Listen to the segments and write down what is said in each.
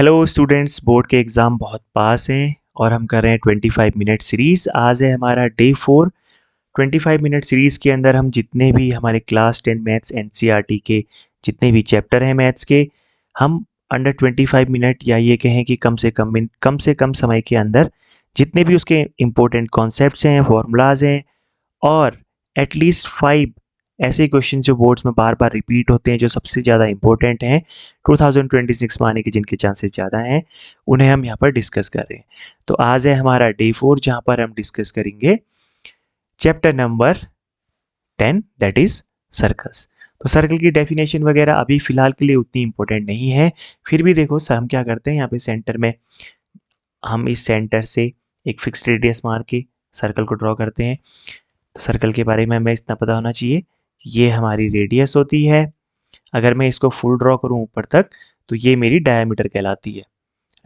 Hello students, board के exam बहुत पास हैं और हम कर रहे हैं 25 मिनट सीरीज़। आज है हमारा डे 4। 25 मिनट सीरीज़ के अंदर हम जितने भी हमारे क्लास 10 मैथ्स एनसीईआरटी के जितने भी चैप्टर हैं मैथ्स के, हम अंडर 25 मिनट या ये कहें कि कम से कम समय के अंदर जितने भी उसके इम्पोर्टेंट कॉन्सेप्ट्स हैं, फॉर्मूलाज हैं और एटलीस्ट 5 ऐसे क्वेश्चन जो बोर्ड्स में बार बार रिपीट होते हैं, जो सबसे ज़्यादा इंपॉर्टेंट हैं 2026 में आने के जिनके चांसेस ज़्यादा हैं, उन्हें हम यहाँ पर डिस्कस कर रहे हैं। तो आज है हमारा डे 4 जहाँ पर हम डिस्कस करेंगे chapter number 10 that is circles. तो सर्कल की डेफिनेशन वगैरह अभी फिलहाल के लिए उतनी इंपॉर्टेंट नहीं है, फिर भी देखो सर हम क्या करते हैं यहाँ पे सेंटर में, हम इस सेंटर से एक फिक्स्ड रेडियस मार के सर्कल को ड्रॉ करते हैं। तो सर्कल के बारे में हमें इतना पता होना चाहिए, ये हमारी रेडियस होती है। अगर मैं इसको फुल ड्रॉ करूं ऊपर तक तो ये मेरी डायमीटर कहलाती है,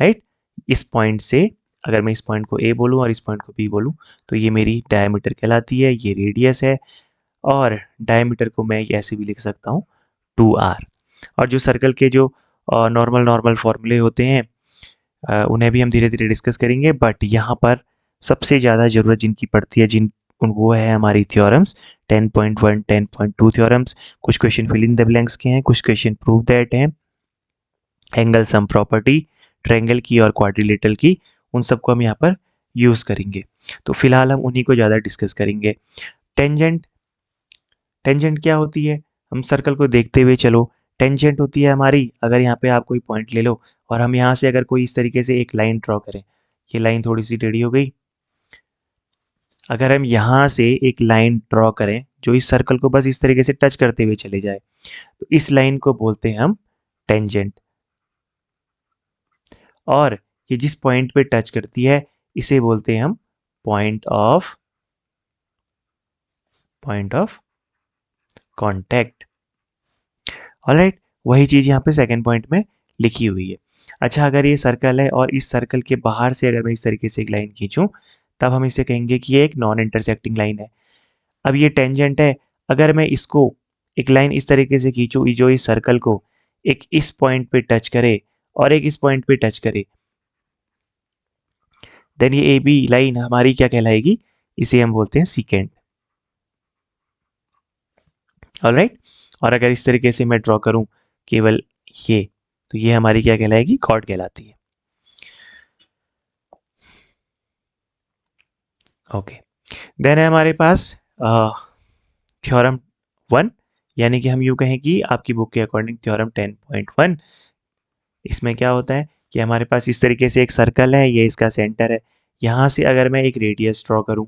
राइट। इस पॉइंट से अगर मैं इस पॉइंट को ए बोलूं और इस पॉइंट को बी बोलूं तो ये मेरी डायमीटर कहलाती है, ये रेडियस है। और डायमीटर को मैं ऐसे भी लिख सकता हूँ 2r। और जो सर्कल के जो नॉर्मल नॉर्मल फॉर्मूले होते हैं उन्हें भी हम धीरे धीरे डिस्कस करेंगे, बट यहाँ पर सबसे ज़्यादा ज़रूरत जिनकी पड़ती है वो है हमारी थ्योरम्स 10.1 10.2 थ्योरम्स। कुछ question fill in the blanks के हैं, कुछ क्वेश्चन प्रूव दैट हैं, एंगल सम प्रॉपर्टी, ट्रायंगल की और क्वाड्रिलेटरल की, उन सबको हम यहाँ पर यूज़ करेंगे। तो फिलहाल हम उन्हीं को ज़्यादा डिस्कस करेंगे। टेंजेंट, टेंजेंट क्या होती है, हम सर्कल को देखते हुए चलो। टेंजेंट होती है हमारी, अगर यहाँ पे आप कोई पॉइंट ले लो और हम यहाँ से अगर कोई इस तरीके से एक लाइन ड्रॉ करें, ये लाइन थोड़ी सी टेढ़ी हो गई, अगर हम यहाँ से एक लाइन ड्रॉ करें जो इस सर्कल को बस इस तरीके से टच करते हुए चले जाए, तो इस लाइन को बोलते हैं हम टेंजेंट। और ये जिस पॉइंट पे टच करती है इसे बोलते हैं हम पॉइंट ऑफ कांटेक्ट। ऑलराइट, वही चीज़ यहाँ पे सेकंड पॉइंट में लिखी हुई है। अच्छा, अगर ये सर्कल है और इस सर्कल के बाहर से अगर मैं इस तरीके से एक लाइन खींचूं तब हम इसे कहेंगे कि ये एक नॉन इंटरसेक्टिंग लाइन है। अब ये टेंजेंट है, अगर मैं इसको एक लाइन इस तरीके से खींचूं जो इस सर्कल को एक इस पॉइंट पे टच करे और एक इस पॉइंट पे टच करे, देन ये ए बी लाइन हमारी क्या कहलाएगी, इसे हम बोलते हैं सीकेंट। ऑलराइट, और अगर इस तरीके से मैं ड्रॉ करूं केवल ये, तो ये हमारी क्या कहलाएगी, कॉर्ड कहलाती है। ओके, देन है हमारे पास थ्योरम 1, यानी कि हम यूँ कहें कि आपकी बुक के अकॉर्डिंग थ्योरम 10.1। इसमें क्या होता है कि हमारे पास इस तरीके से एक सर्कल है, ये इसका सेंटर है। यहाँ से अगर मैं एक रेडियस ड्रॉ करूँ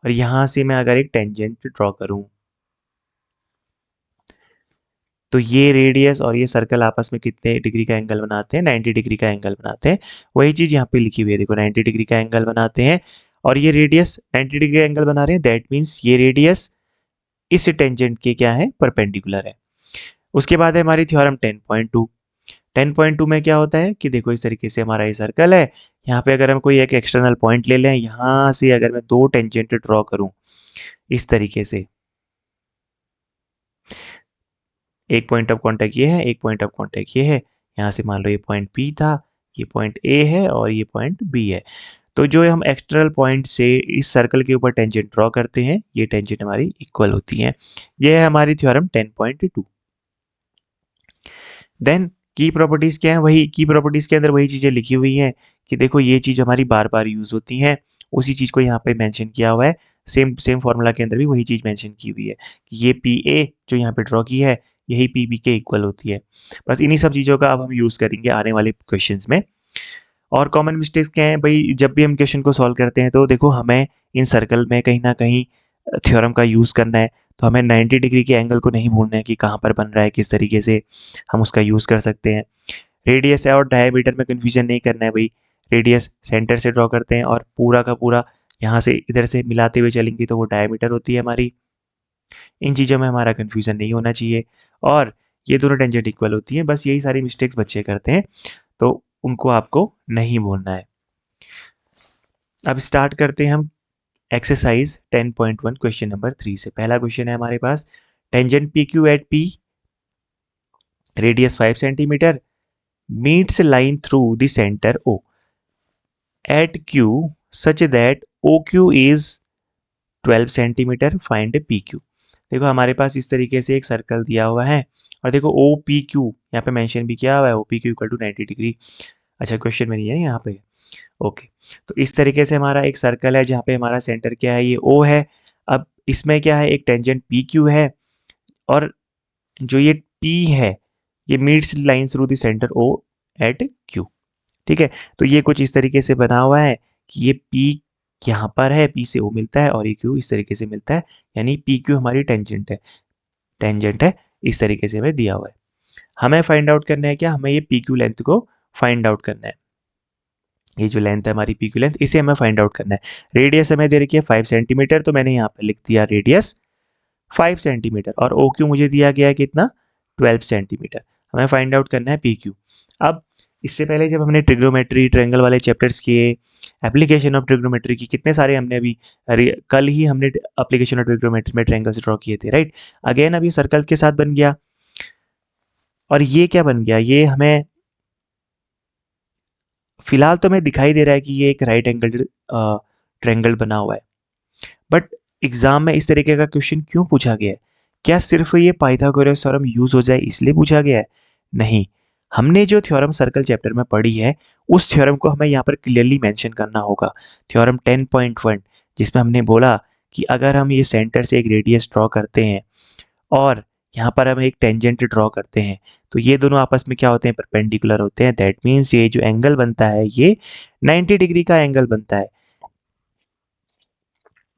और यहाँ से मैं अगर एक टेंजेंट ड्रॉ करूँ, तो ये रेडियस और ये सर्कल आपस में कितने डिग्री का एंगल बनाते हैं, 90 डिग्री का एंगल बनाते हैं। वही चीज़ यहाँ पे लिखी हुई है, देखो 90 डिग्री का एंगल बनाते हैं और ये रेडियस 90 डिग्री का एंगल बना रहे हैं, दैट मीन्स ये रेडियस इस टेंजेंट के क्या है, परपेंडिकुलर है। उसके बाद है हमारी थ्योरम 10.2। 10.2 में क्या होता है कि देखो इस तरीके से हमारा ये सर्कल है, यहाँ पे अगर हम कोई एक एक्सटर्नल पॉइंट ले लें, यहाँ से अगर मैं दो टेंजेंट ड्रॉ करूँ इस तरीके से, एक पॉइंट ऑफ कांटेक्ट ये है, एक पॉइंट ऑफ कांटेक्ट ये है, यहाँ से मान लो ये पॉइंट P था, ये पॉइंट A है और ये पॉइंट B है। तो जो हम एक्सटर्नल पॉइंट से इस सर्कल के ऊपर टेंजेंट ड्रॉ करते हैं, ये टेंजेंट हमारी इक्वल होती हैं। ये है हमारी थ्योरम 10.2। देन की प्रॉपर्टीज़ क्या है, वही की प्रॉपर्टीज़ के अंदर वही चीज़ें लिखी हुई हैं कि देखो ये चीज़ हमारी बार बार यूज़ होती हैं, उसी चीज़ को यहाँ पे मेंशन किया हुआ है। सेम सेम फार्मूला के अंदर भी वही चीज़ मेंशन की हुई है कि ये पी ए जो यहाँ पे ड्रॉ की है यही पी बी के इक्वल होती है। बस इन्हीं सब चीज़ों का अब हम यूज़ करेंगे आने वाले क्वेश्चंस में। और कॉमन मिस्टेक्स क्या हैं भाई, जब भी हम क्वेश्चन को सॉल्व करते हैं तो देखो हमें इन सर्कल में कहीं ना कहीं थ्योरम का यूज़ करना है, तो हमें 90 डिग्री के एंगल को नहीं भूलना है कि कहाँ पर बन रहा है, किस तरीके से हम उसका यूज़ कर सकते हैं। रेडियस है और डायमीटर में कन्फ्यूजन नहीं करना है भाई, रेडियस सेंटर से ड्रॉ करते हैं और पूरा का पूरा यहाँ से इधर से मिलाते हुए चलेंगे तो वो डायमीटर होती है हमारी। इन चीज़ों में हमारा कन्फ्यूजन नहीं होना चाहिए और ये दोनों टेंजेंट इक्वल होती हैं, बस यही सारी मिस्टेक्स बच्चे करते हैं, तो उनको आपको नहीं बोलना है। अब स्टार्ट करते हैं हम एक्सरसाइज 10.1 क्वेश्चन नंबर 3 से। पहला क्वेश्चन है हमारे पास, tangent P Q at P, radius 5 centimetre, meets line through the center O at Q such that OQ is 12 centimetre, find PQ। देखो हमारे पास इस तरीके से एक सर्कल दिया हुआ है और देखो OPQ यहाँ पे मेंशन भी किया हुआ है, OPQ इक्वल टू 90 डिग्री। अच्छा क्वेश्चन में नहीं है यहाँ पे। ओके, तो इस तरीके से हमारा एक सर्कल है जहाँ पे हमारा सेंटर क्या है, ये O है। अब इसमें क्या है, एक टेंजेंट PQ है और जो ये P है ये meets line through the centre O at Q। ठीक है, तो ये कुछ इस तरीके से बना हुआ है कि ये P यहाँ पर है, P से O मिलता है और ये Q इस तरीके से मिलता है, यानी PQ हमारी टेंजेंट है। टेंजेंट है इस तरीके से हमें दिया हुआ है। हमें फाइंड आउट करना है क्या, हमें ये PQ लेंथ को फाइंड आउट करना है। ये जो लेंथ है हमारी PQ लेंथ, इसे हमें फाइंड आउट करना है। रेडियस हमें दे रखी है 5 सेंटीमीटर, तो मैंने यहाँ पे लिख दिया रेडियस 5 सेंटीमीटर और OQ मुझे दिया गया है कितना, 12 सेंटीमीटर। हमें फाइंड आउट करना है PQ। अब इससे पहले जब हमने ट्रिग्नोमेट्री ट्रायंगल वाले चैप्टर्स किए, एप्लीकेशन ऑफ ट्रिग्नोमेट्री की कितने सारे हमने अभी कल ही हमने एप्लीकेशन ऑफ ट्रिग्नोमेट्री में ट्रायंगल्स ड्रॉ किए थे, राइट। अगेन अभी सर्कल के साथ बन गया और ये क्या बन गया, ये हमें फिलहाल तो हमें दिखाई दे रहा है कि ये एक राइट एंगल ट्रायंगल बना हुआ है, बट एग्जाम में इस तरीके का क्वेश्चन क्यों पूछा गया है? क्या सिर्फ ये पाइथागोरस थ्योरम यूज हो जाए इसलिए पूछा गया है? नहीं, हमने जो थ्योरम सर्कल चैप्टर में पढ़ी है उस थ्योरम को हमें यहाँ पर क्लियरली मेंशन करना होगा। थ्योरम 10.1 जिसमें हमने बोला कि अगर हम ये सेंटर से एक रेडियस ड्रॉ करते हैं और यहाँ पर हम एक टेंजेंट ड्रॉ करते हैं तो ये दोनों आपस में क्या होते हैं, परपेंडिकुलर होते हैं। दैट मीन्स ये जो एंगल बनता है ये 90 डिग्री का एंगल बनता है।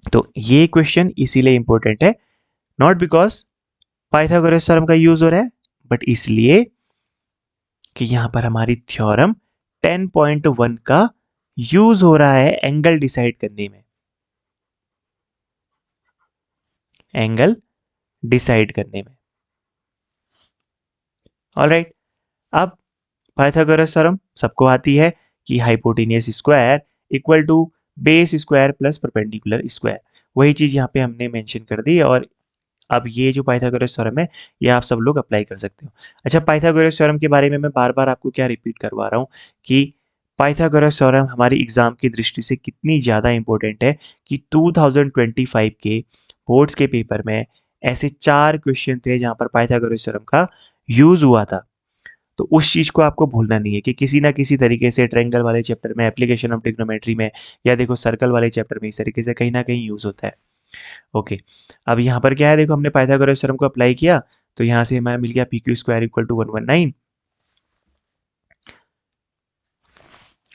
तो ये क्वेश्चन इसीलिए इंपॉर्टेंट है, नॉट बिकॉज पाइथागोरस थ्योरम का यूज हो रहा है, बट इसलिए कि यहां पर हमारी थ्योरम 10.1 का यूज हो रहा है एंगल डिसाइड करने में, एंगल डिसाइड करने में। ऑलराइट, अब पाइथागोरस थ्योरम सबको आती है कि hypotenuse square equal to base square plus perpendicular square. वही चीज यहाँ पे हमने मेंशन कर दी और अब ये जो पाइथागोरस थ्योरम है ये आप सब लोग अप्लाई कर सकते हो। अच्छा, पाइथागोरस थ्योरम के बारे में मैं बार बार आपको क्या रिपीट करवा रहा हूँ कि पाइथागोरस थ्योरम हमारी एग्जाम की दृष्टि से कितनी ज़्यादा इंपॉर्टेंट है कि 2025 के बोर्ड्स के पेपर में ऐसे 4 क्वेश्चन थे जहाँ पर पाइथागोरस थ्योरम का यूज हुआ था। तो उस चीज़ को आपको भूलना नहीं है कि किसी ना किसी तरीके से ट्रायंगल वाले चैप्टर में, एप्लीकेशन ऑफ ट्रिग्नोमेट्री में, या देखो सर्कल वाले चैप्टर में इस तरीके से कहीं ना कहीं यूज होता है। ओके, अब यहाँ पर क्या है, देखो हमने पाइथागोरस थ्योरम को अप्लाई किया तो यहाँ से हमें मिल गया PQ स्क्वायर इक्वल टू 119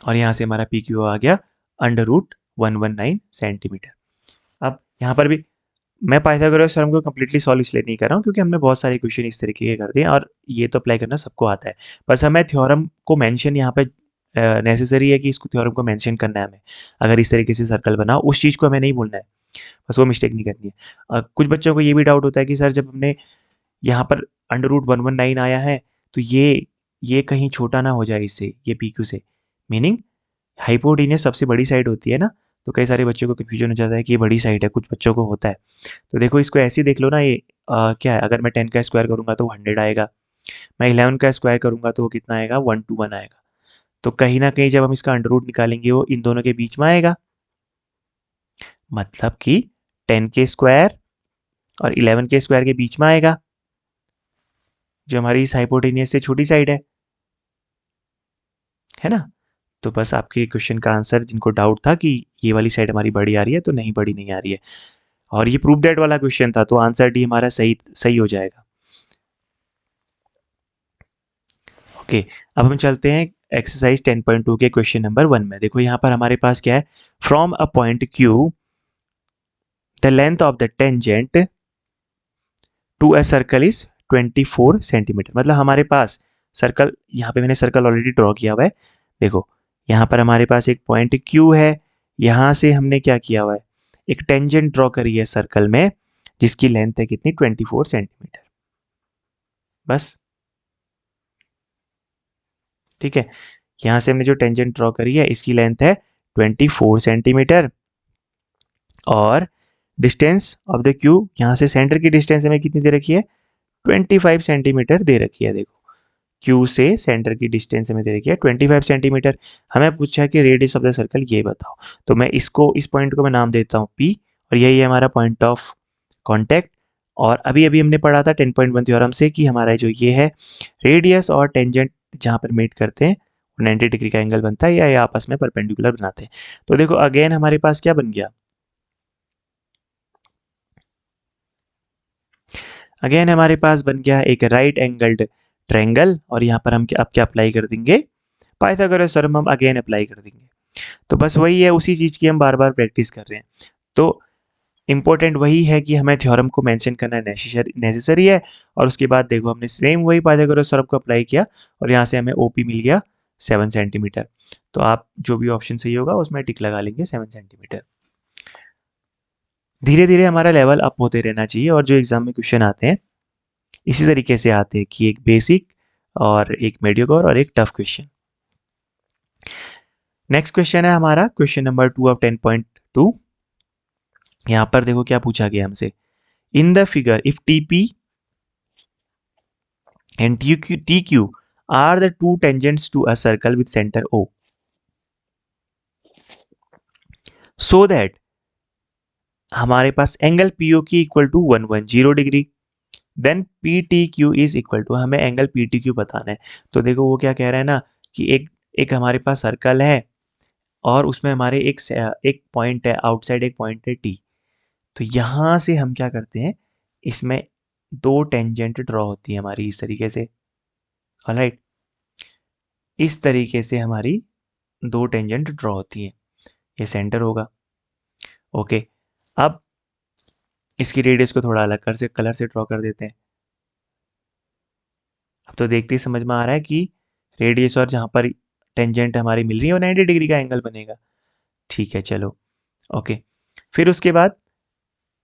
और यहाँ से हमारा PQ आ गया अंडर रूट 119 सेंटीमीटर। अब यहाँ पर भी मैं पाइथागोरस थ्योरम को कम्प्लीटली सॉल्व इसलिए नहीं कर रहा हूँ क्योंकि हमने बहुत सारे क्वेश्चन इस तरीके के कर दिए और ये तो अप्लाई करना सबको आता है। बस हमें थ्योरम को मेंशन यहाँ पे नेसेसरी है कि इसको थ्योरम को मेंशन करना है हमें। अगर इस तरीके से सर्कल बनाओ उस चीज़ को हमें नहीं भूलना है, बस वो मिस्टेक नहीं करनी है। कुछ बच्चों को ये भी डाउट होता है कि सर जब हमने यहाँ पर अंडर रूट 119 आया है तो ये कहीं छोटा ना हो जाए इससे, ये PQ से, मीनिंग हाइपोटेनियस सबसे बड़ी साइड होती है ना, तो कई सारे बच्चों को कन्फ्यूजन हो जाता है कि ये बड़ी साइड है, कुछ बच्चों को होता है। तो देखो इसको ऐसे ही देख लो ना, ये क्या है, अगर मैं 10 का स्क्वायर करूंगा तो 100 आएगा, मैं 11 का स्क्वायर करूंगा तो वो कितना आएगा, 121 आएगा। तो कहीं ना कहीं जब हम इसका अंडर रूट निकालेंगे वो इन दोनों के बीच में आएगा, मतलब कि 10 के स्क्वायर और 11 के स्क्वायर के बीच में आएगा, जो हमारी इस हाइपोटेनियस से छोटी साइड है ना। तो बस आपके क्वेश्चन का आंसर, जिनको डाउट था कि ये वाली साइड हमारी बड़ी आ रही है तो नहीं, बड़ी नहीं आ रही है, और ये प्रूव दैट वाला क्वेश्चन था तो आंसर डी हमारा सही सही हो जाएगा। ओके, अब हम चलते हैं एक्सरसाइज 10.2 के क्वेश्चन नंबर 1 में। देखो यहाँ पर हमारे पास क्या है, from a point Q the length of the tangent to a circle is 24 centimetre. मतलब हमारे पास सर्कल, यहाँ पे मैंने सर्कल ऑलरेडी ड्रॉ किया हुआ है। देखो यहाँ पर हमारे पास एक पॉइंट Q है, यहाँ से हमने क्या किया हुआ है, एक टेंजेंट ड्रॉ करी है सर्कल में जिसकी लेंथ है कितनी, 24 सेंटीमीटर। बस ठीक है, यहाँ से हमने जो टेंजेंट ड्रॉ करी है इसकी लेंथ है 24 सेंटीमीटर और डिस्टेंस ऑफ द क्यू, यहाँ से सेंटर की डिस्टेंस हमें कितनी दे रखी है, 25 सेंटीमीटर दे रखी है। देखो क्यू से सेंटर की डिस्टेंस हमें दे रखी है 25 सेंटीमीटर। हमें पूछा है कि रेडियस ऑफ द सर्कल ये बताओ। तो मैं इसको, इस पॉइंट को मैं नाम देता हूँ P, और यही है हमारा पॉइंट ऑफ कांटेक्ट। और अभी अभी हमने पढ़ा था 10.1 थ्योरम से कि हमारा जो ये है रेडियस और टेंजेंट जहाँ पर मीट करते हैं 90 डिग्री का एंगल बनता है, या ये आपस में परपेंडिकुलर बनाते हैं। तो देखो अगेन हमारे पास क्या बन गया, अगेन हमारे पास बन गया एक राइट एंगल्ड ट्रायंगल। और यहाँ पर हम अब क्या अप्लाई कर देंगे, पाइथागोरस थ्योरम हम अगेन अप्लाई कर देंगे। तो बस वही है, उसी चीज की हम बार बार प्रैक्टिस कर रहे हैं। तो इंपॉर्टेंट वही है कि हमें थ्योरम को मेंशन करना नेसेसरी है। और उसके बाद देखो हमने सेम वही पाइथागोरस थ्योरम को अप्लाई किया और यहाँ से हमें ओपी मिल गया 7 सेंटीमीटर। तो आप जो भी ऑप्शन सही होगा उसमें टिक लगा लेंगे 7 सेंटीमीटर। धीरे धीरे हमारा लेवल अप होते रहना चाहिए, और जो एग्जाम में क्वेश्चन आते हैं इसी तरीके से आते हैं कि एक बेसिक और एक मीडियोकर और एक टफ क्वेश्चन। नेक्स्ट क्वेश्चन है हमारा क्वेश्चन नंबर 2 ऑफ 10.2। यहां पर देखो क्या पूछा गया हमसे, in the figure if TP and TQ are the two tangents to a circle with center O, so that हमारे पास एंगल POQ इक्वल टू 110 डिग्री, then PTQ is equal to, हमें एंगल PTQ बताना है। तो देखो वो क्या कह रहा है ना कि एक एक हमारे पास सर्कल है और उसमें हमारे एक पॉइंट है आउटसाइड, एक पॉइंट है T। तो यहाँ से हम क्या करते हैं, इसमें दो टेंजेंट ड्रॉ होती है हमारी इस तरीके से। ऑलराइट, इस तरीके से हमारी दो टेंजेंट ड्रॉ होती हैं, ये सेंटर होगा। ओके, अब इसकी रेडियस को थोड़ा अलग कलर से ड्रॉ कर देते हैं। अब तो देखते ही समझ में आ रहा है कि रेडियस और जहाँ पर टेंजेंट हमारी मिल रही है वो 90 डिग्री का एंगल बनेगा। ठीक है चलो, ओके। फिर उसके बाद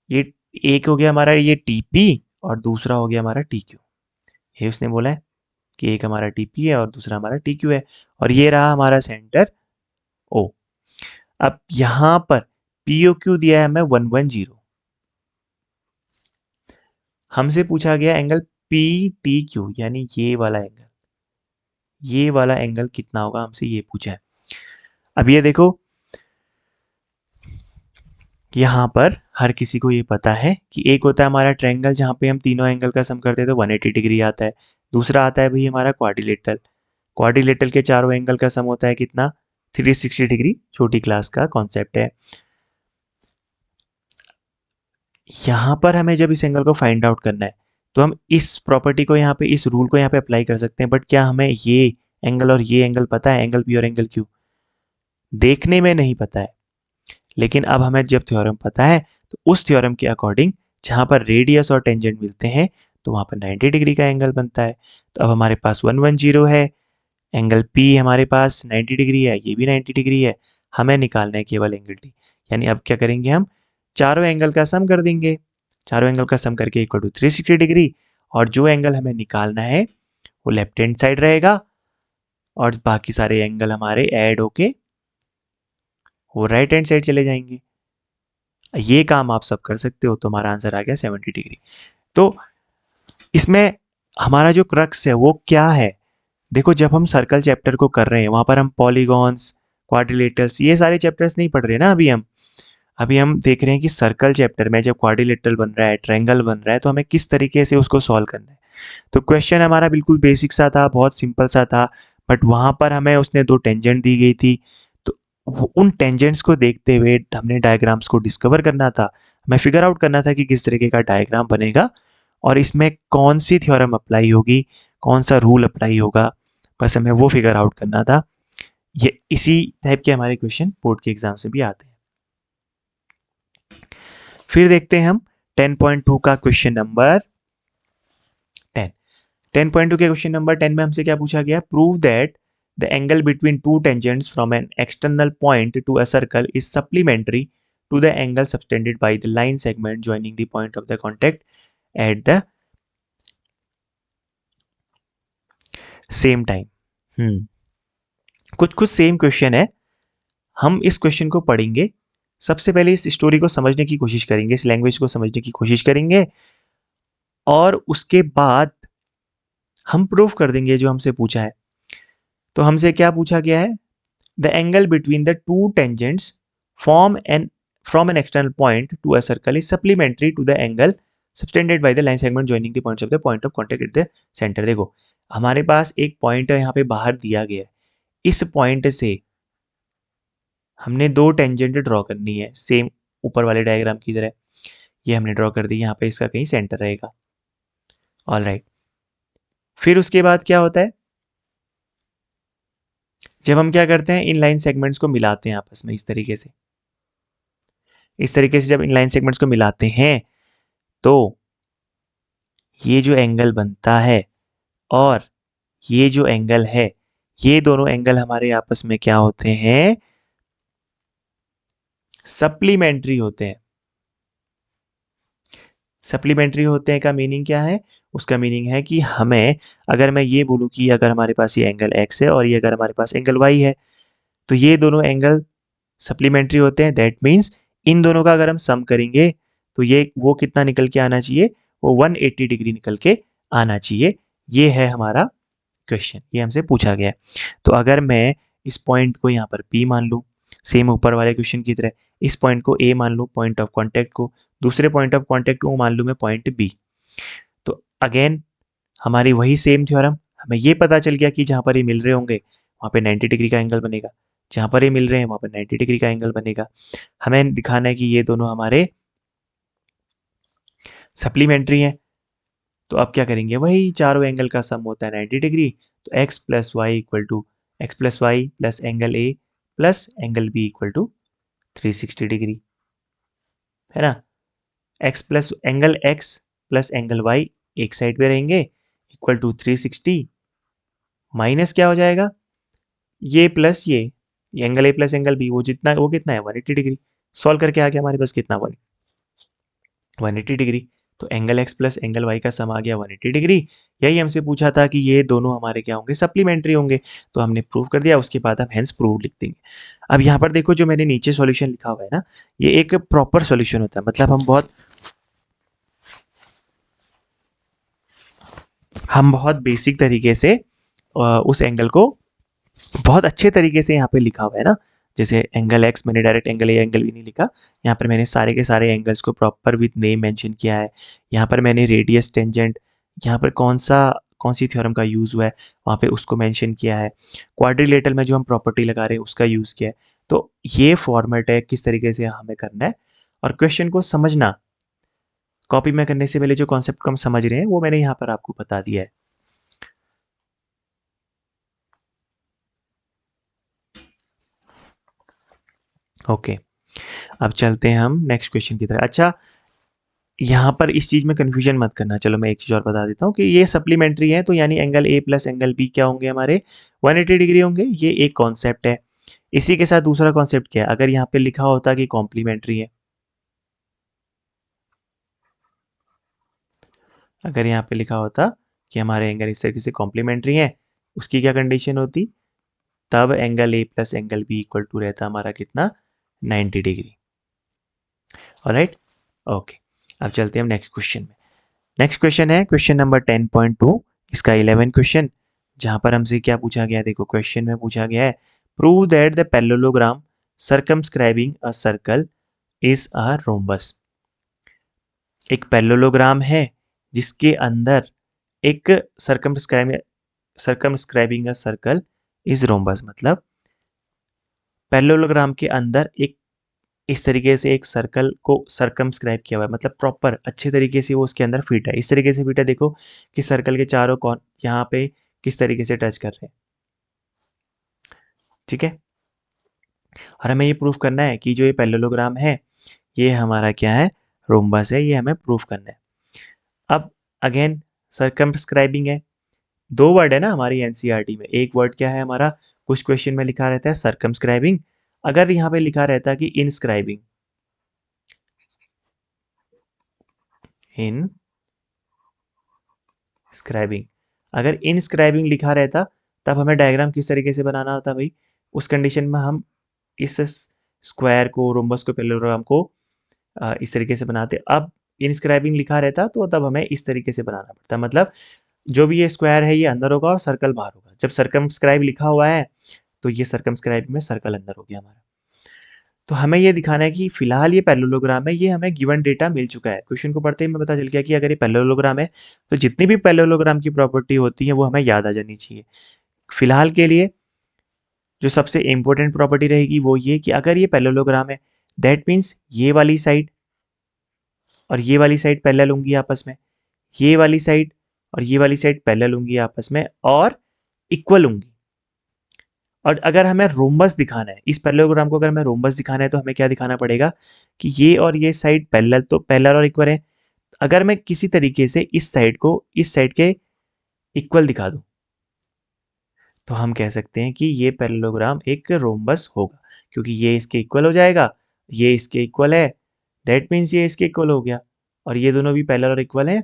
ये एक हो गया हमारा ये TP और दूसरा हो गया हमारा TQ। ये उसने बोला है कि एक हमारा TP है और दूसरा हमारा TQ है, और ये रहा हमारा सेंटर O। अब यहां पर POQ दिया है हमें 110, हमसे पूछा गया एंगल PTQ यानी ये वाला एंगल, ये वाला एंगल कितना होगा, हमसे ये पूछा है। अब ये देखो यहाँ पर हर किसी को ये पता है कि एक होता है हमारा ट्रायंगल जहाँ पे हम तीनों एंगल का सम करते हैं तो 180 डिग्री आता है। दूसरा आता है भाई हमारा क्वाड्रिलेटरल, क्वाड्रिलेटरल के चारों एंगल का सम होता है कितना, 360 डिग्री। छोटी क्लास का कॉन्सेप्ट है। यहाँ पर हमें जब इस एंगल को फाइंड आउट करना है तो हम इस प्रॉपर्टी को यहाँ पे, इस रूल को यहाँ पे अप्लाई कर सकते हैं। बट क्या हमें ये एंगल और ये एंगल पता है, एंगल P और एंगल Q? देखने में नहीं पता है, लेकिन अब हमें जब थ्योरम पता है तो उस थ्योरम के अकॉर्डिंग जहाँ पर रेडियस और टेंजेंट मिलते हैं तो वहाँ पर 90 डिग्री का एंगल बनता है। तो अब हमारे पास 110 है, एंगल P हमारे पास 90 डिग्री है, ये भी 90 डिग्री है। हमें निकालना है केवल एंगल T। यानी अब क्या करेंगे, हम चारों एंगल का सम कर देंगे। चारों एंगल का सम करके इक्वल टू 360 डिग्री, और जो एंगल हमें निकालना है वो लेफ्ट हैंड साइड रहेगा और बाकी सारे एंगल हमारे ऐड होके वो राइट हैंड साइड चले जाएंगे। ये काम आप सब कर सकते हो, तो हमारा आंसर आ गया 70 डिग्री। तो इसमें हमारा जो क्रक्स है वो क्या है, देखो जब हम सर्कल चैप्टर को कर रहे हैं वहां पर हम पॉलीगॉन्स, क्वाड्रिलेटरल्स, ये सारे चैप्टर्स नहीं पढ़ रहे ना। अभी हम देख रहे हैं कि सर्कल चैप्टर में जब क्वाड्रिलेटरल बन रहा है, ट्रायंगल बन रहा है, तो हमें किस तरीके से उसको सॉल्व करना है। तो क्वेश्चन हमारा बिल्कुल बेसिक सा था, बहुत सिंपल सा था, बट वहां पर हमें उसने दो टेंजेंट दी गई थी। तो उन टेंजेंट्स को देखते हुए हमने डायग्राम्स को डिस्कवर करना था, हमें फिगर आउट करना था कि किस तरीके का डायग्राम बनेगा और इसमें कौन सी थ्योरम अप्लाई होगी, कौन सा रूल अप्लाई होगा, बस हमें वो फिगर आउट करना था। ये इसी टाइप के हमारे क्वेश्चन बोर्ड के एग्जाम से भी आते हैं। फिर देखते हैं हम 10.2 का क्वेश्चन नंबर 10। 10.2 के क्वेश्चन नंबर 10 में हमसे क्या पूछा गया, prove that the angle between two tangents from an external point to a circle is supplementary to the angle subtended by the line segment joining the point of the contact at the same time. कुछ same question है। हम इस question को पढ़ेंगे, सबसे पहले इस story को समझने की कोशिश करेंगे, इस लैंग्वेज को समझने की कोशिश करेंगे, और उसके बाद हम प्रूफ कर देंगे जो हमसे पूछा है। तो हमसे क्या पूछा गया है? The angle between the two tangents form an from an external point to a circle is supplementary to the angle subtended by the line segment joining the points of the point of contact at the centre. देखो हमारे पास एक point है यहाँ पे बाहर दिया गया है, इस पॉइंट से हमने दो टेंजेंट ड्रॉ करनी है सेम ऊपर वाले डायग्राम की तरह। ये हमने ड्रॉ कर दी, यहाँ पे इसका कहीं सेंटर रहेगा। ऑल राइट, फिर उसके बाद क्या होता है, जब हम क्या करते हैं इन लाइन सेगमेंट्स को मिलाते हैं आपस में इस तरीके से, इस तरीके से जब इन लाइन सेगमेंट्स को मिलाते हैं तो ये जो एंगल बनता है और ये जो एंगल है, ये दोनों एंगल हमारे आपस में क्या होते हैं? सप्लीमेंट्री होते हैं। सप्लीमेंट्री होते हैं का मीनिंग क्या है? उसका मीनिंग है कि हमें, अगर मैं ये बोलूं कि अगर हमारे पास ये एंगल x है और ये अगर हमारे पास एंगल y है, तो ये दोनों एंगल सप्लीमेंट्री होते हैं। दैट मीन्स इन दोनों का अगर हम सम करेंगे तो ये वो कितना निकल के आना चाहिए? वो 180 डिग्री निकल के आना चाहिए। ये है हमारा क्वेश्चन, ये हमसे पूछा गया है। तो अगर मैं इस पॉइंट को यहाँ पर P मान लूँ, सेम ऊपर वाले क्वेश्चन की तरह, इस पॉइंट को A मान लूँ पॉइंट ऑफ कॉन्टैक्ट को, दूसरे पॉइंट ऑफ कॉन्टैक्ट को मान लूँ मैं पॉइंट B, तो अगेन हमारी वही सेम थ्योरम, हमें ये पता चल गया कि जहाँ पर ये मिल रहे होंगे वहाँ पे 90 डिग्री का एंगल बनेगा, जहाँ पर ये मिल रहे हैं वहाँ पर 90 डिग्री का एंगल बनेगा। हमें दिखाना है कि ये दोनों हमारे सप्लीमेंट्री हैं। तो अब क्या करेंगे, वही चारों एंगल का सम होता है 90 डिग्री। तो x plus y equal to x plus y plus angle A plus angle B equal to 360 degree, है ना। Angle x plus angle y एक साइड पे रहेंगे इक्वल टू 360, माइनस क्या हो जाएगा, ये प्लस ये angle A plus angle B, वो जितना वो कितना है 180 डिग्री। सॉल्व करके आ गया हमारे पास कितना 180 डिग्री। तो angle x plus angle y का सम आ गया 180 डिग्री। यही हमसे पूछा था कि ये दोनों हमारे क्या होंगे, सप्लीमेंट्री होंगे। तो हमने प्रूव कर दिया, उसके बाद हम हेंस प्रूव लिख देंगे। अब यहाँ पर देखो जो मैंने नीचे सॉल्यूशन लिखा हुआ है ना, ये एक प्रॉपर सॉल्यूशन होता है, मतलब हम बहुत बेसिक तरीके से उस एंगल को बहुत अच्छे तरीके से यहाँ पे लिखा हुआ है ना। जैसे एंगल एक्स मैंने direct angle A angle B नहीं लिखा, यहाँ पर मैंने सारे के सारे एंगल्स को प्रॉपर विथ नेम मेंशन किया है। यहाँ पर मैंने रेडियस टेंजेंट, यहाँ पर कौन सी थ्योरम का यूज़ हुआ है वहाँ पे उसको मेंशन किया है। क्वाड्रिलेटरल में जो हम प्रॉपर्टी लगा रहे हैं उसका यूज़ किया है। तो ये फॉर्मेट है किस तरीके से हमें करना है। और क्वेश्चन को समझना, कॉपी में करने से पहले जो कॉन्सेप्ट को हम समझ रहे हैं वो मैंने यहाँ पर आपको बता दिया है। ओके, अब चलते हैं हम नेक्स्ट क्वेश्चन की तरफ। अच्छा, यहाँ पर इस चीज़ में कन्फ्यूजन मत करना। चलो मैं एक चीज़ और बता देता हूँ कि ये सप्लीमेंट्री है, तो यानी angle A plus angle B क्या होंगे हमारे 180 डिग्री होंगे। ये एक कॉन्सेप्ट है। इसी के साथ दूसरा कॉन्सेप्ट क्या है, अगर यहाँ पे लिखा होता कि कॉम्प्लीमेंट्री है, अगर यहाँ पे लिखा होता कि हमारे एंगल इस तरीके से कॉम्प्लीमेंट्री है, उसकी क्या कंडीशन होती, तब angle A plus angle B equal to रहता हमारा कितना 90 डिग्री। Alright, okay. अब चलते हैं हम नेक्स्ट क्वेश्चन में। नेक्स्ट क्वेश्चन है क्वेश्चन नंबर 10.2, इसका 11 क्वेश्चन, जहां पर हमसे क्या पूछा गया, देखो क्वेश्चन में पूछा गया है prove that the parallelogram circumscribing a circle is a rhombus. एक पैरेललोग्राम है जिसके अंदर एक circumscribing a circle is rhombus, मतलब पैरेललोग्राम के अंदर एक इस तरीके से एक सर्कल को सर्कमस्क्राइब किया हुआ है, मतलब प्रॉपर अच्छे तरीके से वो उसके अंदर फिट है। इस तरीके से फिट है, देखो कि सर्कल के चारों कॉर्नर यहाँ पे किस तरीके से टच कर रहे हैं। ठीक है, और हमें ये प्रूफ करना है कि जो ये पैरेललोग्राम है ये हमारा क्या है, रोम्बस है। ये हमें प्रूफ करना है। अब अगेन सर्कमस्क्राइबिंग है, दो वर्ड है ना हमारी एनसीईआरटी में। एक वर्ड क्या है हमारा, कुछ क्वेश्चन में लिखा रहता है सर्कमस्क्राइबिंग, अगर यहाँ पे लिखा रहता कि इनस्क्राइबिंग, इन स्क्राइबिंग, अगर इनस्क्राइबिंग लिखा रहता तब हमें डायग्राम किस तरीके से बनाना होता भाई। उस कंडीशन में हम इस स्क्वायर को, रोम्बस को, पैरेललोग्राम को इस तरीके से बनाते। अब इनस्क्राइबिंग लिखा रहता तो तब हमें इस तरीके से बनाना पड़ता, मतलब जो भी ये स्क्वायर है ये अंदर होगा और सर्कल बाहर होगा। जब सर्कमस्क्राइब लिखा हुआ है तो ये सर्कमस्क्राइब में सर्कल अंदर हो गया हमारा। तो हमें ये दिखाना है कि फिलहाल ये पैरेललोग्राम है, ये हमें गिवन डेटा मिल चुका है। क्वेश्चन को पढ़ते ही हमें पता चल गया कि अगर ये पैरेललोग्राम है तो जितनी भी पैरेललोग्राम की प्रॉपर्टी होती है वो हमें याद आ जानी चाहिए। फिलहाल के लिए जो सबसे इंपॉर्टेंट प्रॉपर्टी रहेगी वो ये कि अगर ये पैरेललोग्राम है दैट मीन्स ये वाली साइड और ये वाली साइड पैरेलल होंगी आपस में, ये वाली साइड और ये वाली साइड पैरेलल होंगी आपस में और इक्वल होंगी। और अगर हमें रोम्बस दिखाना है, इस पैरेललोग्राम को अगर हमें रोम्बस दिखाना है तो हमें क्या दिखाना पड़ेगा कि ये और ये साइड पैरेलल, तो पैरेलल और इक्वल है। अगर मैं किसी तरीके से इस साइड को इस साइड के इक्वल दिखा दूं तो हम कह सकते हैं कि ये पैरेललोग्राम एक रोम्बस होगा, क्योंकि ये इसके इक्वल हो जाएगा, ये इसके इक्वल है, दैट मीन्स ये इसके इक्वल हो गया, और ये दोनों भी पैरेलल और इक्वल है,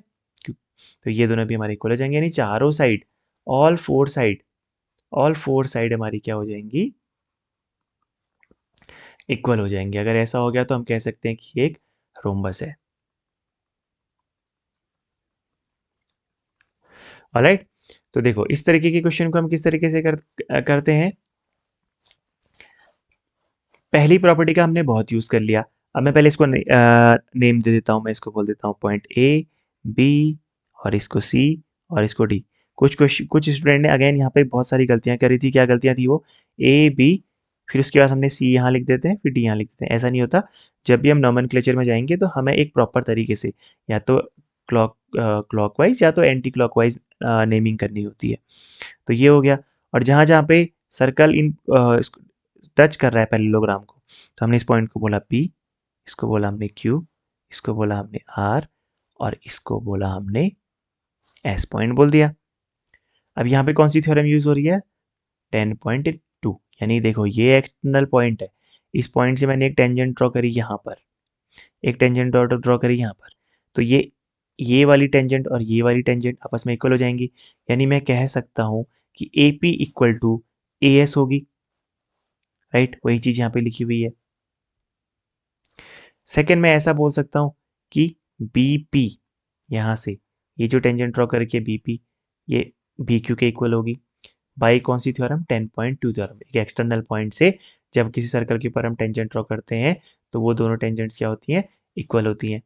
तो ये दोनों भी हमारे इक्वल हो जाएंगे। यानी चारों साइड, ऑल फोर साइड हमारी क्या हो जाएंगी, इक्वल हो जाएंगे। अगर ऐसा हो गया तो हम कह सकते हैं कि ये एक रोम्बस है। ऑलराइट, तो देखो इस तरीके के क्वेश्चन को हम किस तरीके से करते हैं। पहली प्रॉपर्टी का हमने बहुत यूज कर लिया। अब मैं पहले इसको नेम दे देता हूँ, मैं इसको बोल देता हूँ पॉइंट ए, बी, और इसको सी, और इसको डी। कुछ स्टूडेंट ने अगेन यहाँ पे बहुत सारी गलतियां करी थी। क्या गलतियां थी वो, ए बी, फिर उसके बाद हमने सी यहाँ लिख देते हैं, फिर डी यहाँ लिख देते हैं। ऐसा नहीं होता। जब भी हम नोमेनक्लेचर में जाएंगे तो हमें एक प्रॉपर तरीके से या तो क्लॉकवाइज या तो एंटी क्लॉकवाइज नेमिंग करनी होती है। तो ये हो गया। और जहाँ जहाँ पे सर्कल इन टच कर रहा है पैरेललोग्राम को, तो हमने इस पॉइंट को बोला P, इसको बोला हमने Q, इसको बोला हमने R, और इसको बोला हमने S पॉइंट बोल दिया। अब यहाँ पे कौन सी थ्योरम यूज हो रही है, 10.2। यानी देखो ये एक्सटर्नल पॉइंट है, इस पॉइंट से मैंने एक टेंजेंट ड्रॉ करी यहाँ पर, एक टेंजेंट ड्रॉ करी यहाँ पर, तो ये वाली टेंजेंट और ये वाली टेंजेंट आपस में इक्वल हो जाएंगी। यानी मैं कह सकता हूँ कि AP इक्वल टू AS होगी। राइट, वही चीज यहाँ पे लिखी हुई है। सेकेंड मैं ऐसा बोल सकता हूँ कि BP यहाँ से ये जो टेंजेंट ड्रॉ करके BP ये BQ के इक्वल होगी बाई कौन सी थ्योरम, 10.2 थ्योरम। एक एक्सटर्नल पॉइंट से जब किसी सर्कल के ऊपर हम टेंजेंट ड्रॉ करते हैं तो वो दोनों टेंजेंट्स क्या होती हैं, इक्वल होती हैं।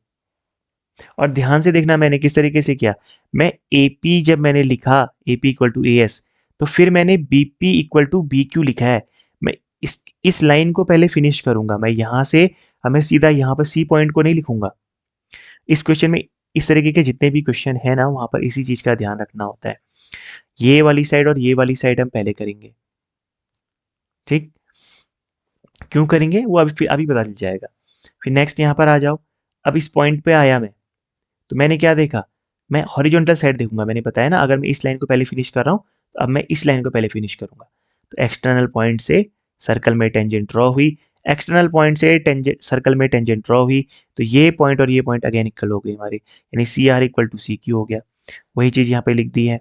और ध्यान से देखना मैंने किस तरीके से किया, मैं AP जब मैंने लिखा AP इक्वल टू AS, तो फिर मैंने BP इक्वल टू BQ लिखा है। मैं इस लाइन को पहले फिनिश करूंगा, मैं यहाँ से हमें सीधा यहाँ पर C पॉइंट को नहीं लिखूंगा। इस क्वेश्चन में इस तरीके के जितने भी क्वेश्चन है ना, वहां पर इसी चीज का ध्यान रखना होता है। ये वाली साइड और ये वाली साइड हम पहले करेंगे, ठीक। क्यों करेंगे वो अभी पता चल जाएगा। फिर नेक्स्ट यहाँ पर आ जाओ। अब इस पॉइंट पे आया मैं, तो मैंने क्या देखा, मैं हॉरिजॉन्टल साइड देखूंगा। मैंने बताया ना, अगर मैं इस लाइन को पहले फिनिश कर रहा हूँ तो अब मैं इस लाइन को पहले फिनिश करूंगा। तो एक्सटर्नल पॉइंट से सर्कल में टेंजेंट ड्रॉ हुई, एक्सटर्नल पॉइंट से टेंजेंट सर्कल में टेंजेंट ड्रॉ हुई, तो ये पॉइंट और ये पॉइंट अगेन इक्वल हो गए हमारे, यानी CR इक्वल टू CQ हो गया। वही चीज यहाँ पे लिख दी है।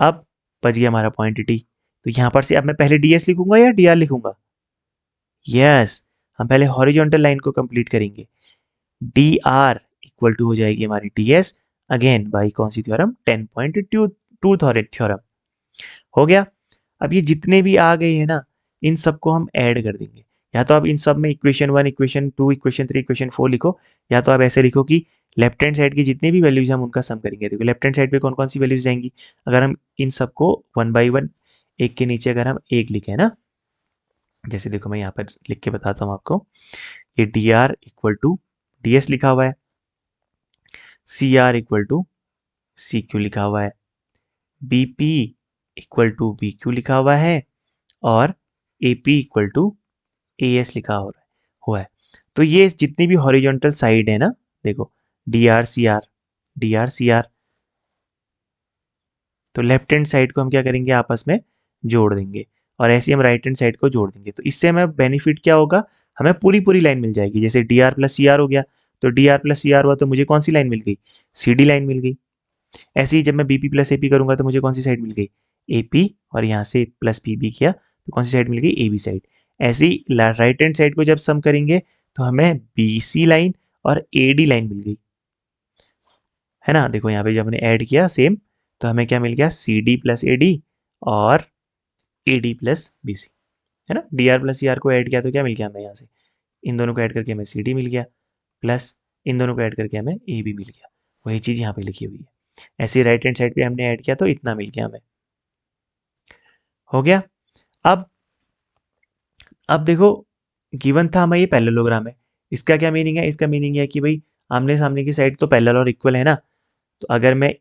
अब बच गया हमारा पॉइंट डी। तो यहाँ पर से अब मैं पहले DS लिखूंगा या DR लिखूंगा, यस, हम पहले हॉरिजॉन्टल लाइन को कंप्लीट करेंगे। DR इक्वल टू हो जाएगी हमारी DS, अगेन बाई कौन सी थ्योरम, 10.2 थ्योरम। हो गया। अब ये जितने भी आ गए हैं ना, इन सबको हम ऐड कर देंगे। या तो आप इन सब में इक्वेशन 1, इक्वेशन 2, इक्वेशन 3, इक्वेशन 4 लिखो, या तो आप ऐसे लिखो कि लेफ्ट हैंड साइड की जितनी भी वैल्यूज हम उनका सम करेंगे। देखो लेफ्ट हैंड साइड पे कौन कौन सी वैल्यूज जाएंगी, अगर हम इन सबको 1 बाई 1 एक के नीचे अगर हम एक लिखे ना, जैसे देखो मैं यहाँ पर लिख के बताता हूँ आपको, ये DR इक्वल टू DS लिखा हुआ है, CR इक्वल टू CQ लिखा हुआ है, BP इक्वल टू BQ लिखा हुआ है, और AP इक्वल टू AS लिखा हुआ है। तो ये जितनी भी हॉरिजॉन्टल साइड है ना, देखो DR CR, तो लेफ्ट हैंड साइड को हम क्या करेंगे, आपस में जोड़ देंगे, और ऐसे हम राइट हैंड साइड को जोड़ देंगे। तो इससे हमें बेनिफिट क्या होगा, हमें पूरी पूरी लाइन मिल जाएगी। जैसे DR प्लस CR हो गया, तो DR प्लस CR हुआ तो मुझे कौन सी लाइन मिल गई, CD लाइन मिल गई। ऐसे ही जब मैं BP प्लस AP करूंगा तो मुझे कौन सी साइड मिल गई, AP, और यहाँ से प्लस PB किया तो कौन सी साइड मिल गई, AB साइड। ऐसे ही राइट हैंड साइड को जब सम करेंगे तो हमें BC लाइन और AD लाइन मिल गई। है ना। देखो यहाँ पे जब हमने ऐड किया सेम, तो हमें क्या मिल गया, C D plus A D और A D plus B C, है ना। D R plus C R को ऐड किया तो क्या मिल गया हमें यहाँ से, इन दोनों को ऐड करके हमें सी डी मिल गया, प्लस इन दोनों को ऐड करके हमें ए बी मिल गया। वही चीज़ यहाँ पे लिखी हुई है। ऐसे राइट हैंड साइड पे हमने ऐड किया तो इतना मिल गया हमें। हो गया। अब देखो, गिवन था हमें ये पैरेललोग्राम है। इसका क्या मीनिंग है, इसका मीनिंग है कि भाई आमने सामने की साइड तो पैरेलल और इक्वल है ना। तो अगर मैं,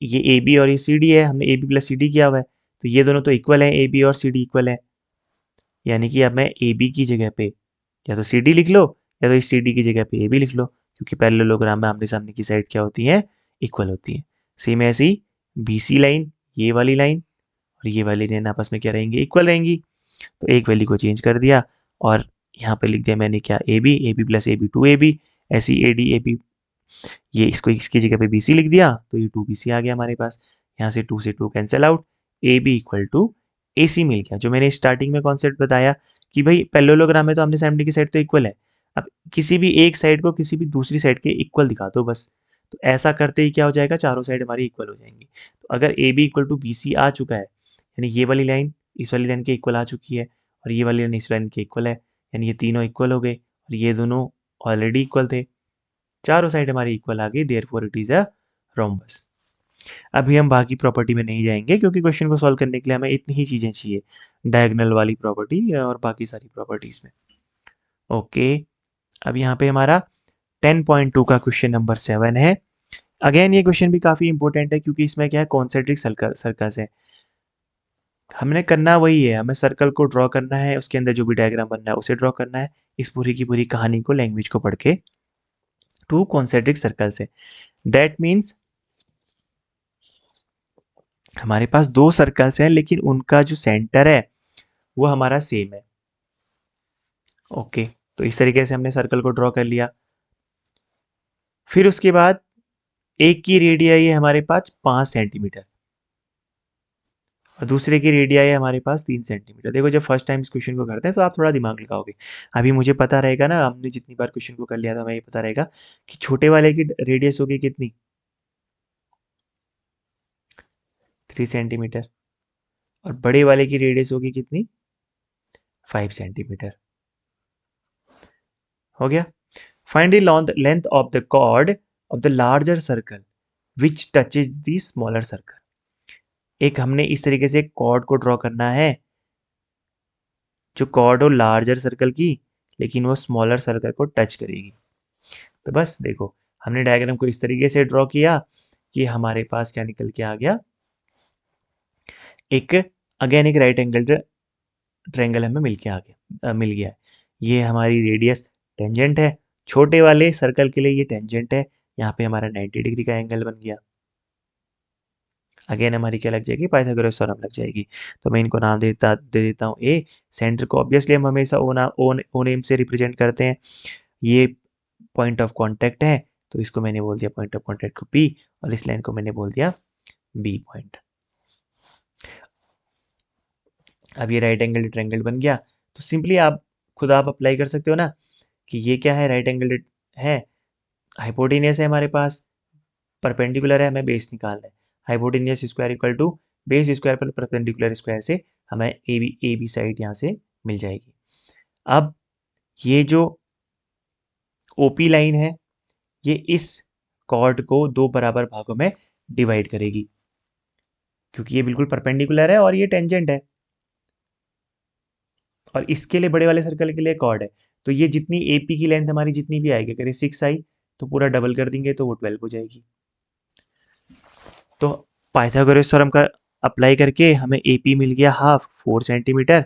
ये ए बी और ये सी डी है, हमने A B plus C D किया हुआ है, तो ये दोनों तो इक्वल है, ए बी और सी डी इक्वल है। यानी कि अब मैं ए बी की जगह पे या तो सी डी लिख लो, या तो इस सी डी की जगह पे ए बी लिख लो, क्योंकि पैरेललोग्राम में आमने सामने की साइड क्या होती है, इक्वल होती है। सेम ऐसी बी सी लाइन, ये वाली लाइन और ये वाली लाइन आपस में क्या रहेंगी, इक्वल रहेंगी। तो एक वैल्यू को चेंज कर दिया और यहाँ पे लिख दिया मैंने क्या, A B plus A B two A B, ऐसी ए डी ए बी, ये इसको इसकी जगह पे बी सी लिख दिया तो ये टू बी सी आ गया हमारे पास। यहाँ से to cancel out, A B equal to A C मिल गया। जो मैंने स्टार्टिंग में कॉन्सेप्ट बताया कि भाई पैरेललोग्राम में तो आमने सामने की साइड तो इक्वल है, अब किसी भी एक साइड को किसी भी दूसरी साइड के इक्वल दिखा दो बस। तो ऐसा करते ही क्या हो जाएगा, चारों साइड हमारी इक्वल हो जाएंगी। तो अगर A B equal to B C आ चुका है, यानी ये वाली लाइन इस वाली लाइन के इक्वल आ चुकी है और ये वाली लाइन इस लाइन के इक्वल है, यानी ये तीनों इक्वल हो गए और ये दोनों ऑलरेडी इक्वल थे, चारों साइड हमारी इक्वल आ गई, therefore it is a rhombus. अभी हम बाकी प्रॉपर्टी में नहीं जाएंगे क्योंकि क्वेश्चन को सॉल्व करने के लिए हमें इतनी ही चीजें चाहिए, डायगोनल वाली प्रॉपर्टी और बाकी सारी प्रॉपर्टीज में। ओके, अब यहाँ पे हमारा 10.2 का क्वेश्चन नंबर 7 है। अगेन ये क्वेश्चन भी काफी इंपॉर्टेंट है क्योंकि इसमें क्या है, कॉन्सेंट्रिक सर्कल्स है। हमने करना वही है, हमें सर्कल को ड्रॉ करना है, उसके अंदर जो भी डायग्राम बनना है उसे ड्रॉ करना है। इस पूरी की पूरी कहानी को, लैंग्वेज को पढ़ के, टू कॉन्सेंट्रिक सर्कल्स है, दैट मीन्स हमारे पास दो सर्कल्स हैं लेकिन उनका जो सेंटर है वो हमारा सेम है। ओके, तो इस तरीके से हमने सर्कल को ड्रॉ कर लिया। फिर उसके बाद एक की रेडियाई है हमारे पास 5 सेंटीमीटर और दूसरे की रेडियाई है हमारे पास 3 सेंटीमीटर। देखो जब फर्स्ट टाइम इस क्वेश्चन को करते हैं तो आप थोड़ा दिमाग लगाओगे। अभी मुझे पता रहेगा ना, हमने जितनी बार क्वेश्चन को कर लिया था हमें ये पता रहेगा कि छोटे वाले की रेडियस होगी कितनी, 3 सेंटीमीटर, और बड़े वाले की रेडियस होगी कितनी, 5 सेंटीमीटर। हो गया। Find the length of the chord of the larger circle which touches the smaller circle. एक हमने इस तरीके से कॉर्ड को ड्रॉ करना है, जो कॉर्ड हो लार्जर सर्कल की लेकिन वो स्मॉलर सर्कल को टच करेगी। तो बस देखो, हमने डायग्राम को इस तरीके से ड्रॉ किया कि हमारे पास क्या निकल के आ गया, एक अगेन एक राइट एंगल ट्रायंगल हमें मिल गया है। ये हमारी रेडियस टेंजेंट है, छोटे वाले सर्कल के लिए ये टेंजेंट है, यहाँ पे हमारा 90 डिग्री का एंगल बन गया। अगेन हमारी क्या लग जाएगी, पाइथागोरस थ्योरम लग जाएगी। तो मैं इनको नाम दे देता हूँ ए। सेंटर को ऑब्वियसली हम हमेशा ओ नेम से रिप्रेजेंट करते हैं। ये पॉइंट ऑफ कांटेक्ट है तो इसको मैंने बोल दिया पॉइंट ऑफ कांटेक्ट को पी, और इस लाइन को मैंने बोल दिया बी पॉइंट। अब ये राइट एंगल ट्रायंगल बन गया। तो सिंपली आप अप्लाई कर सकते हो ना कि ये क्या है, राइट एंगल है, हाइपोटेनियस है हमारे पास, परपेंडिकुलर है, हमें बेस निकालना है। Hypotenuse square equal to base square पर परपेंडिकुलर स्क्वायर से हमें ए बी साइड यहाँ से मिल जाएगी। अब ये जो ओपी लाइन है ये इस कॉर्ड को दो बराबर भागों में डिवाइड करेगी, क्योंकि ये बिल्कुल परपेंडिकुलर है और ये टेंजेंट है, और इसके लिए बड़े वाले सर्कल के लिए कॉर्ड है। तो ये जितनी एपी की लेंथ हमारी जितनी भी आएगी, अगर ये 6 आई तो पूरा डबल कर देंगे तो वो 12 हो जाएगी। तो पाइथागोरस थ्योरम का अप्लाई करके हमें एपी मिल गया हाफ 4 सेंटीमीटर।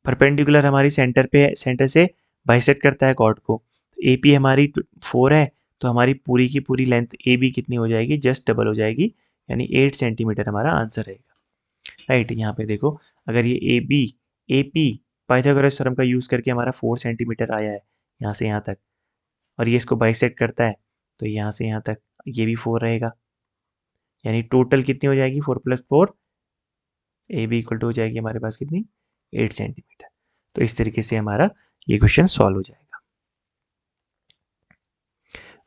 परपेंडिकुलर हमारी सेंटर से बाइसेक्ट करता है कॉर्ड को। एपी हमारी 4 है, तो हमारी पूरी की पूरी लेंथ ए बी कितनी हो जाएगी, जस्ट डबल हो जाएगी, यानी 8 सेंटीमीटर हमारा आंसर रहेगा। राइट, यहाँ पे देखो, अगर ये ए पी पाइथागोरस थ्योरम का यूज़ करके हमारा 4 सेंटीमीटर आया है यहाँ से यहाँ तक, और ये इसको बाइसेक्ट करता है तो यहाँ से यहाँ तक ये भी 4 रहेगा, यानी टोटल कितनी हो जाएगी, 4 plus 4, A B equal to हो जाएगी हमारे पास कितनी, 8 सेंटीमीटर। तो इस तरीके से हमारा ये क्वेश्चन सॉल्व हो जाएगा।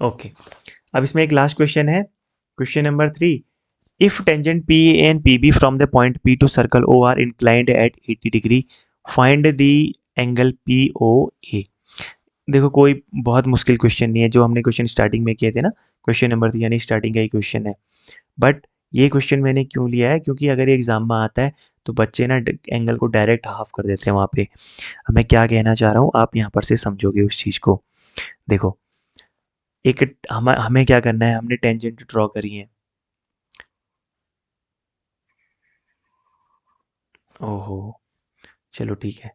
ओके, अब इसमें एक लास्ट क्वेश्चन है, question number 3, if tangent P and P B from the point P to circle O R inclined at 80 degree, find the angle P O A. देखो कोई बहुत मुश्किल क्वेश्चन नहीं है, जो हमने क्वेश्चन स्टार्टिंग में किए थे ना, क्वेश्चन नंबर 3 यानी स्टार्टिंग का ही क्वेश्चन है। बट ये क्वेश्चन मैंने क्यों लिया है, क्योंकि अगर ये एग्जाम में आता है तो बच्चे ना एंगल को डायरेक्ट हाफ कर देते हैं वहाँ पे। अब मैं क्या कहना चाह रहा हूँ, आप यहाँ पर से समझोगे उस चीज़ को। देखो एक हमें क्या करना है, हमने टेंजेंट ड्रॉ करी है। ओहो, चलो ठीक है,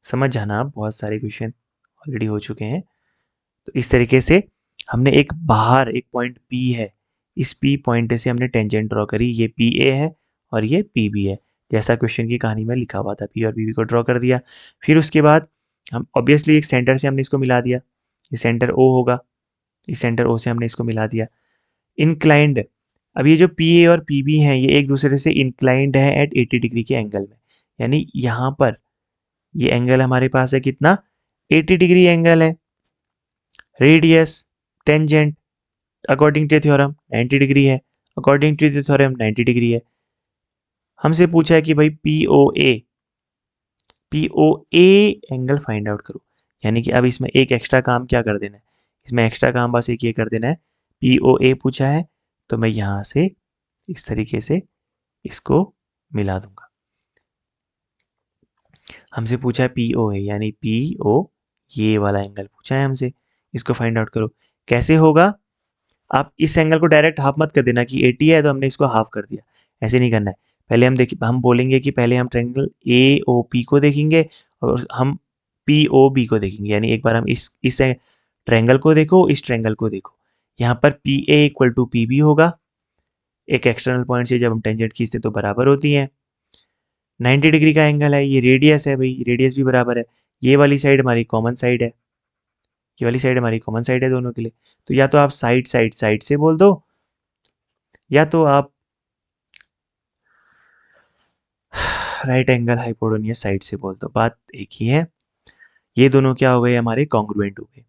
समझ जाना, आप बहुत सारे क्वेश्चन ऑलरेडी हो चुके हैं। तो इस तरीके से हमने एक बाहर एक पॉइंट पी है, इस पी पॉइंट से हमने टेंजेंट ड्रॉ करी, ये पी ए है और ये पी बी है, जैसा क्वेश्चन की कहानी में लिखा हुआ था, पी और पी बी को ड्रॉ कर दिया। फिर उसके बाद हम ऑब्वियसली एक सेंटर से हमने इसको मिला दिया, ये सेंटर ओ होगा, इस सेंटर ओ से हमने इसको मिला दिया। इंक्लाइंड, अब ये जो पी ए और पी बी हैं ये एक दूसरे से इंक्लाइंड है एट 80 डिग्री के एंगल में, यानी यहाँ पर ये एंगल हमारे पास है कितना, 80 डिग्री एंगल है। Radius, tangent according to theorem 90 degree है, according to the theorem 90 degree है। हमसे पूछा है कि भाई P O A angle find out करो, यानी कि अब इसमें एक एक्स्ट्रा काम क्या कर देना है, इसमें एक्स्ट्रा काम बस एक ये कर देना है, पी ओ ए पूछा है तो मैं यहाँ से इस तरीके से इसको मिला दूंगा। हमसे पूछा है पी ओ ए, यानी पी ओ, ये वाला एंगल पूछा है हमसे, इसको फाइंड आउट करो। कैसे होगा, आप इस एंगल को डायरेक्ट हाफ मत कर देना कि 80 है तो हमने इसको हाफ कर दिया, ऐसे नहीं करना है। पहले हम बोलेंगे कि पहले हम ट्रायंगल ए ओ पी को देखेंगे और हम पी ओ बी को देखेंगे, यानी एक बार हम इस ट्रायंगल को देखो, इस ट्रायंगल को देखो, यहाँ पर P A equal to P B होगा, एक एक्सटर्नल पॉइंट से जब हम टेंजेंट खींचते तो बराबर होती है। 90 डिग्री का एंगल है, ये रेडियस है भाई, रेडियस भी बराबर है, ये वाली साइड हमारी कॉमन साइड है, ये वाली साइड हमारी कॉमन साइड है दोनों के लिए। तो या तो आप साइड साइड साइड से बोल दो, या तो आप राइट एंगल हाइपोटेन्यूज साइड से बोल दो, बात एक ही है। ये दोनों क्या हो गए, हमारे कॉन्ग्रुएंट हो गए।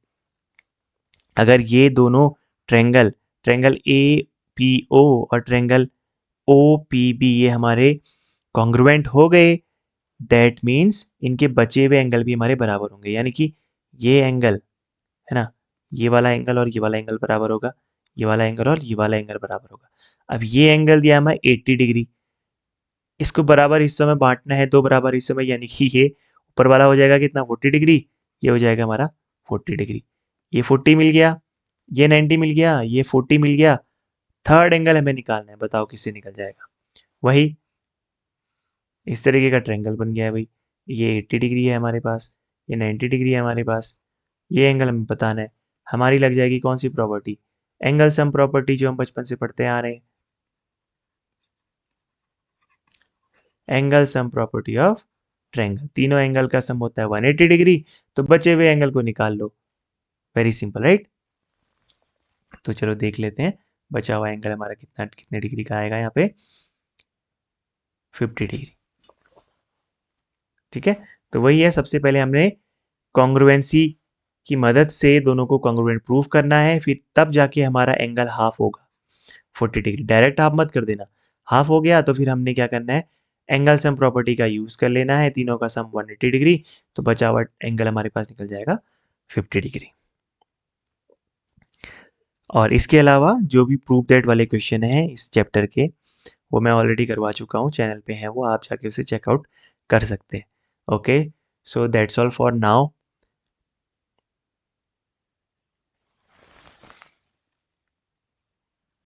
अगर ये दोनों triangle, triangle A P O और ट्रायंगल ओ पी बी ये हमारे कॉन्ग्रुएंट हो गए, दैट मीन्स इनके बचे हुए एंगल भी हमारे बराबर होंगे, यानी कि ये एंगल है ना, ये वाला एंगल और ये वाला एंगल बराबर होगा, ये वाला एंगल और ये वाला एंगल बराबर होगा। अब ये एंगल दिया हमें 80 डिग्री, इसको बराबर हिस्सों में बांटना है, दो बराबर हिस्सों में, यानी कि ये ऊपर वाला हो जाएगा कितना 40 डिग्री, ये हो जाएगा हमारा 40 डिग्री, ये 40 मिल गया, ये 90 मिल गया, ये 40 मिल गया। थर्ड एंगल हमें निकालना है, बताओ किससे निकल जाएगा, वही इस तरीके का ट्रायंगल बन गया है भाई, ये 80 डिग्री है हमारे पास, ये 90 डिग्री है हमारे पास, ये एंगल हमें बताना है। हमारी लग जाएगी कौन सी प्रॉपर्टी, एंगल सम प्रॉपर्टी, जो हम बचपन से पढ़ते आ रहे हैं, angle sum property of triangle. तीनों एंगल का सम होता है 180 डिग्री, तो बचे हुए एंगल को निकाल लो, वेरी सिंपल राइट। तो चलो देख लेते हैं बचा हुआ एंगल हमारा कितने डिग्री का आएगा, यहाँ पे 50 डिग्री, ठीक है। तो वही है, सबसे पहले हमने कॉन्ग्रुएंसी की मदद से दोनों को कॉन्ग्रुएंट प्रूव करना है, फिर तब जाके हमारा एंगल हाफ होगा 40 डिग्री, डायरेक्ट हाफ मत कर देना। हाफ हो गया तो फिर हमने क्या करना है, एंगल सम प्रॉपर्टी का यूज कर लेना है, तीनों का सम 180 डिग्री, तो बचा हुआ एंगल हमारे पास निकल जाएगा 50 डिग्री। और इसके अलावा जो भी प्रूफ दैट वाले क्वेश्चन हैं इस चैप्टर के, वो मैं ऑलरेडी करवा चुका हूँ, चैनल पे है वो, आप जाके उसे चेकआउट कर सकते हैं। Okay, so that's all for now.